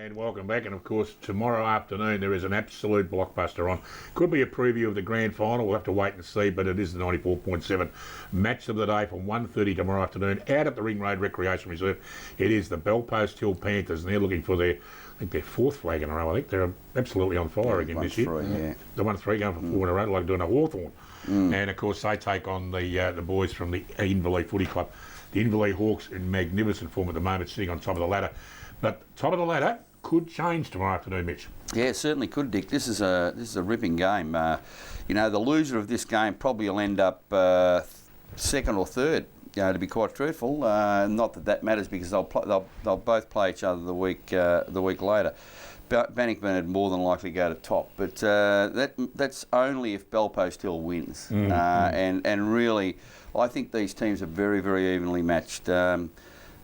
And welcome back. And of course, tomorrow afternoon there is an absolute blockbuster on. Could be a preview of the grand final. We'll have to wait and see, but it is the 94.7 match of the day from 1:30 tomorrow afternoon out at the Ring Road Recreation Reserve. It is the Belpost Hill Panthers, and they're looking for their fourth flag in a row. I think they're absolutely on fire again this year. The 1-3 going for four in a row, like doing a Hawthorn. And of course, they take on the boys from the Inverleigh Footy Club. The Inverleigh Hawks in magnificent form at the moment, sitting on top of the ladder. But top of the ladder could change tomorrow afternoon, Mitch. Yeah, it certainly could, Dick. This is a ripping game. The loser of this game probably will end up second or third. To be quite truthful, not that matters because they'll both play each other the week later. Bannockburn would more than likely go to top, but that's only if Belpost Hill wins. And really, I think these teams are very, very evenly matched.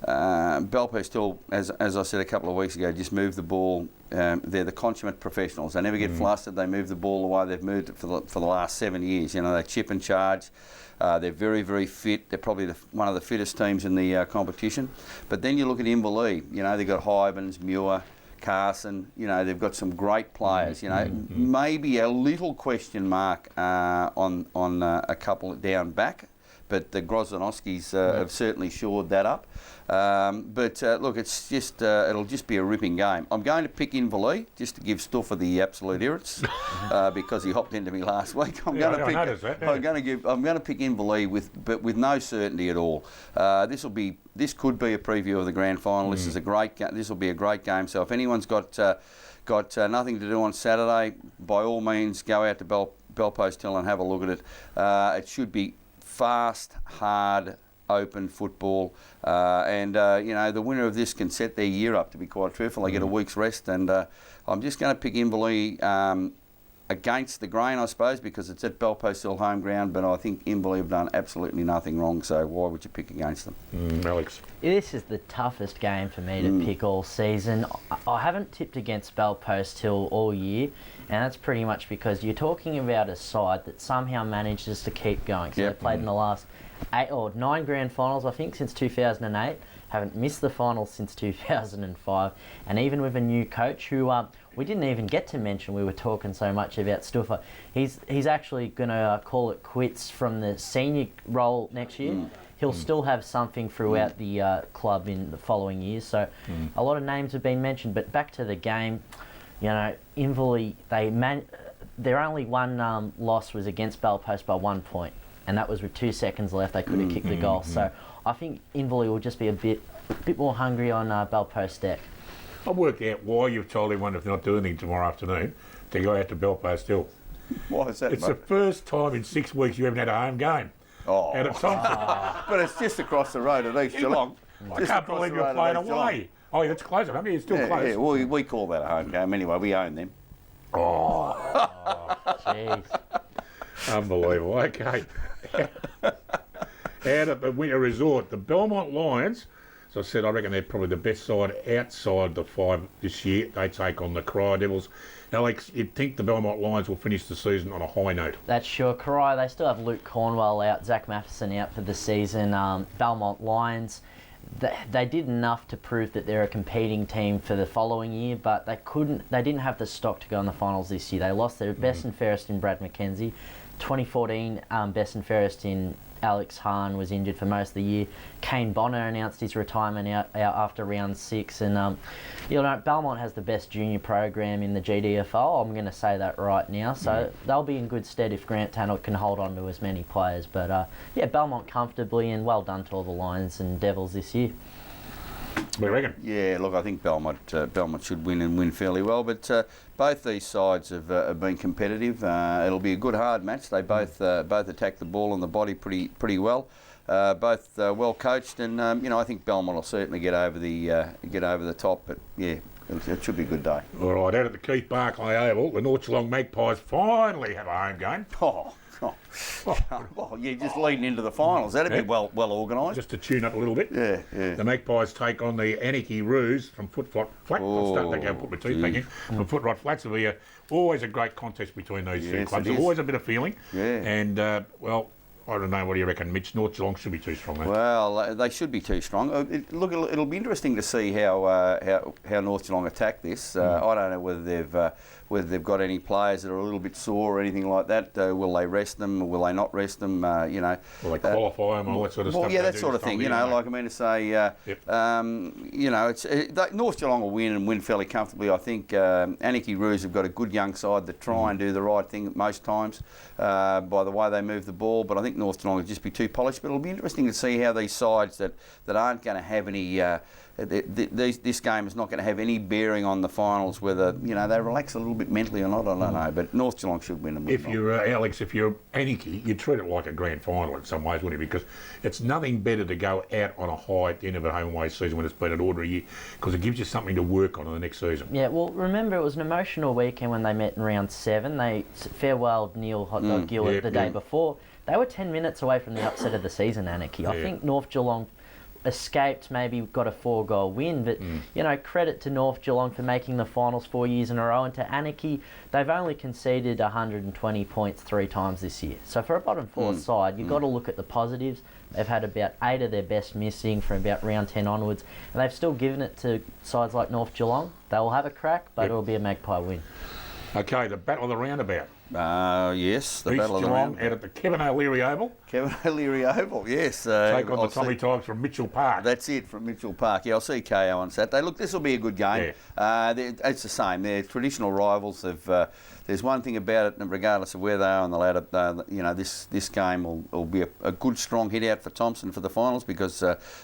Belpost Hill, as I said a couple of weeks ago, just move the ball. They're the consummate professionals. They never get flustered. They move the ball the way they've moved it for the last 7 years. They chip and charge. They're very, very fit. They're probably one of the fittest teams in the competition. But then you look at Inverleigh. They've got Hybens, Muir, Carson. They've got some great players. Maybe a little question mark on a couple down back. But the Grozanowskis have certainly shored that up. Look, it's just it'll just be a ripping game. I'm going to pick Inverleigh just to give Stuffer the absolute irrits because he hopped into me last week. I'm going to pick Inverleigh with no certainty at all. This could be a preview of the grand final. This is a great. This will be a great game. So if anyone's got nothing to do on Saturday, by all means go out to Belpost Hill and have a look at it. It should be fast, hard, open football, and the winner of this can set their year up. To be quite truthful, they get a week's rest, and I'm just going to pick Inverleigh against the grain, I suppose, because it's at Belpost Hill home ground. But I think Inverleigh have done absolutely nothing wrong. So why would you pick against them? Alex, this is the toughest game for me to pick all season. I haven't tipped against Belpost Hill all year. And that's pretty much because you're talking about a side that somehow manages to keep going. So they've played in the last 8 or 9 grand finals, I think, since 2008. Haven't missed the finals since 2005. And even with a new coach who we didn't even get to mention, we were talking so much about Stuffer. He's actually going to call it quits from the senior role next year. He'll still have something throughout the club in the following years. So a lot of names have been mentioned. But back to the game. Inverleigh, their only one loss was against Belpost by 1 point, and that was with 2 seconds left. They could have kicked the goal. So I think Inverleigh will just be a bit more hungry on Belpost deck. I've worked out why you've told everyone if they're not doing anything tomorrow afternoon to go out to Belpost Hill. Why is that, It's the first time in 6 weeks you haven't had a home game. But it's just across the road at East Geelong. I can't believe you're playing away. Oh, that's close enough. It's still close. Yeah, well, we call that a home game anyway. We own them. Jeez. Unbelievable. Okay. Out at the Winter Resort, the Belmont Lions, as I said, I reckon they're probably the best side outside the 5 this year. They take on the Cry Devils. Alex, you'd think the Belmont Lions will finish the season on a high note. That's sure. Cry, they still have Luke Cornwell out, Zach Matheson out for the season. Belmont Lions, they did enough to prove that they're a competing team for the following year, but they didn't have the stock to go in the finals this year. They lost their best and fairest in Brad McKenzie. 2014 best and fairest in Alex Hahn was injured for most of the year. Kane Bonner announced his retirement out after round 6, and Belmont has the best junior program in the GDFL. I'm going to say that right now, so they'll be in good stead if Grant Tannock can hold on to as many players. But Belmont comfortably, and well done to all the Lions and Devils this year. What do you reckon? Yeah, look, I think Belmont should win and win fairly well, but both these sides have been competitive. It'll be a good hard match. They both attack the ball and the body pretty well. Both well coached, and I think Belmont will certainly get over the top. But yeah, it should be a good day. All right, out at the Keith Barclay Oval, the North Geelong Magpies finally have a home game. Well, you're just leading into the finals. That'd be well organised. Just to tune up a little bit. Yeah. The Magpies take on the Anarchy Roos from Flat. I'll start that game, put my teeth back in. From Footrot Flats. It'll be always a great contest between those two clubs. There's always a bit of feeling. Yeah. And, I don't know. What do you reckon, Mitch? North Geelong should be too strong, mate. Well, they should be too strong. Look, it'll be interesting to see how North Geelong attack this. I don't know whether they've got any players that are a little bit sore or anything like that. Will they rest them? Or will they not rest them? You know, Will they qualify them? All that sort of stuff. Well, yeah, that sort of thing. You know, like I mean to say, you know, North Geelong will win and win fairly comfortably. I think Anarchy Roos have got a good young side that try and do the right thing most times by the way they move the ball. But I think North Geelong will just be too polished. But it'll be interesting to see how these sides that aren't going to have any. This game is not going to have any bearing on the finals, whether they relax a little bit mentally or not. I don't know, but North Geelong should win them. If you're Alex, if you're Anarchy, you treat it like a grand final in some ways, wouldn't you? Because it's nothing better to go out on a high at the end of a home away season when it's been an order a year, because it gives you something to work on in the next season. Yeah, well, remember it was an emotional weekend when they met in round 7. They farewelled Neil Hot Dog Gillett the day before. They were 10 minutes away from the upset of the season, Anarchy. I think North Geelong escaped, maybe got a 4-goal win, but credit to North Geelong for making the finals 4 years in a row, and to Anarchy, they've only conceded 120 points 3 times this year. So for a bottom 4 side, you've got to look at the positives. They've had about 8 of their best missing from about round 10 onwards, and they've still given it to sides like North Geelong. They will have a crack, but it'll be a Magpie win. Okay, the Battle of the Roundabout. Yes, the East Battle of the Geelong Roundabout. out at the Kevin O'Leary Oval. Kevin O'Leary Oval, yes. Take on the I'll Tommy see- Tigers from Mitchell Park. That's it, from Mitchell Park. Yeah, I'll see KO on Saturday. Look, this will be a good game. It's the same. They're traditional rivals. There's one thing about it, regardless of where they are on the ladder, this game will be a good, strong hit out for Thompson for the finals, because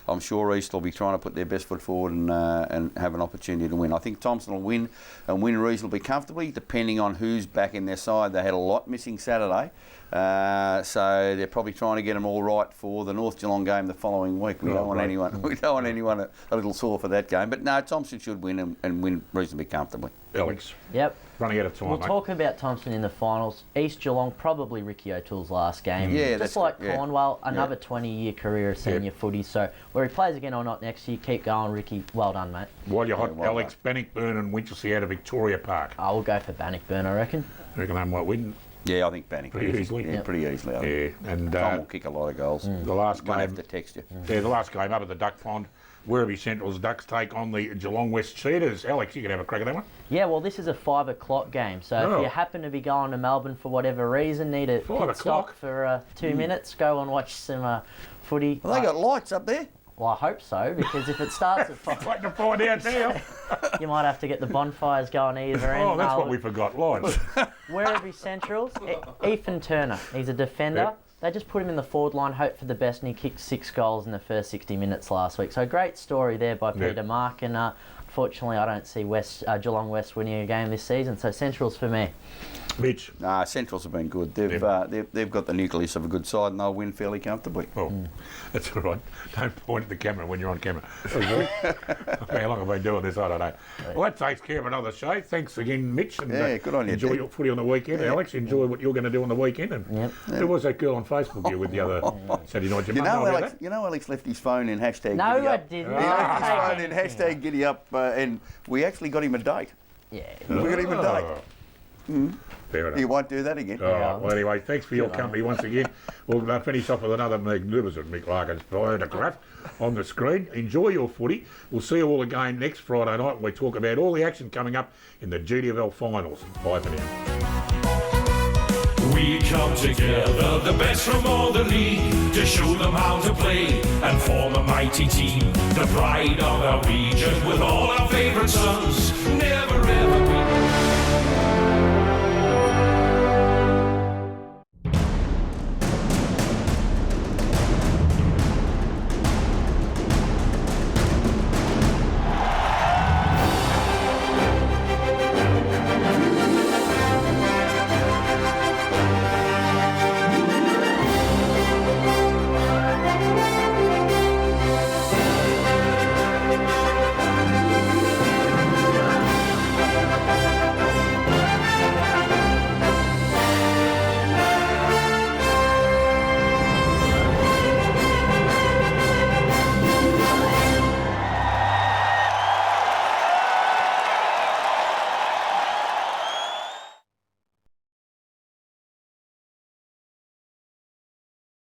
I'm sure East will be trying to put their best foot forward and have an opportunity to win. I think Thompson will win, and win reasonably comfortably, depending on who's back in their side. They had a lot missing Saturday. So they're probably trying to get them all right for the North Geelong game the following week. We don't want anyone a little sore for that game. But no, Thompson should win and win reasonably comfortably. Alex. Yep. Running out of time, We'll mate. talk about Thompson in the finals. East Geelong, probably Ricky O'Toole's last game. Yeah, just like yeah. Cornwell, another 20-year career of senior footy. So whether he plays again or not next year, keep going, Ricky. Well done, mate. While you're hot, well Alex, Bannockburn and Winchelsea out of Victoria Park. I will go for Bannockburn, I reckon. I reckon they might win. Yeah, I think Bannock. Pretty easily. Yeah, pretty easily. I think. Yeah, and Tom will kick a lot of goals. the last Won't have game. to text you. Yeah, the last game up at the Duck Pond. Werribee Central's Ducks take on the Geelong West Cheetahs. Alex, you can have a crack at that one. Yeah, well, this is a 5 o'clock game. So if you happen to be going to Melbourne for whatever reason, need a 5 pit stop o'clock? for 2 minutes, go and watch some footy. Well, they got lights up there. Well, I hope so, because if it starts at 5, Waiting to find out now. you might have to get the bonfires going either end. Oh, that's what we forgot. Lights. Werribee Centrals, Ethan Turner, he's a defender. Yep. They just put him in the forward line, hope for the best, and he kicked 6 goals in the first 60 minutes last week. So great story there by Peter Mark, and unfortunately I don't see Geelong West winning a game this season, so Centrals for me. Mitch. Centrals have been good. They've got the nucleus of a good side, and they'll win fairly comfortably. Oh, that's all right. Don't point at the camera when you're on camera. How long have I been doing this? I don't know. Well, that takes care of another show. Thanks again, Mitch. And, Good on you. Enjoy Dick. your footy on the weekend. Alex, enjoy what you're going to do on the weekend. And who was that girl on Facebook you with the other Saturday night? You know, Alex left his phone in hashtag. No, Giddy I up. didn't. He left his phone in hashtag Giddy Up, and we actually got him a date. Yeah. We got him a date. Fair enough. He won't do that again. All right. Well, anyway, thanks for your company once again. We'll finish off with another magnificent Mick Larkin's photograph on the screen. Enjoy your footy. We'll see you all again next Friday night when we talk about all the action coming up in the GDFL finals. Bye for now. We come together, the best from all the league, to show them how to play and form a mighty team. The pride of our region with all our favourite sons.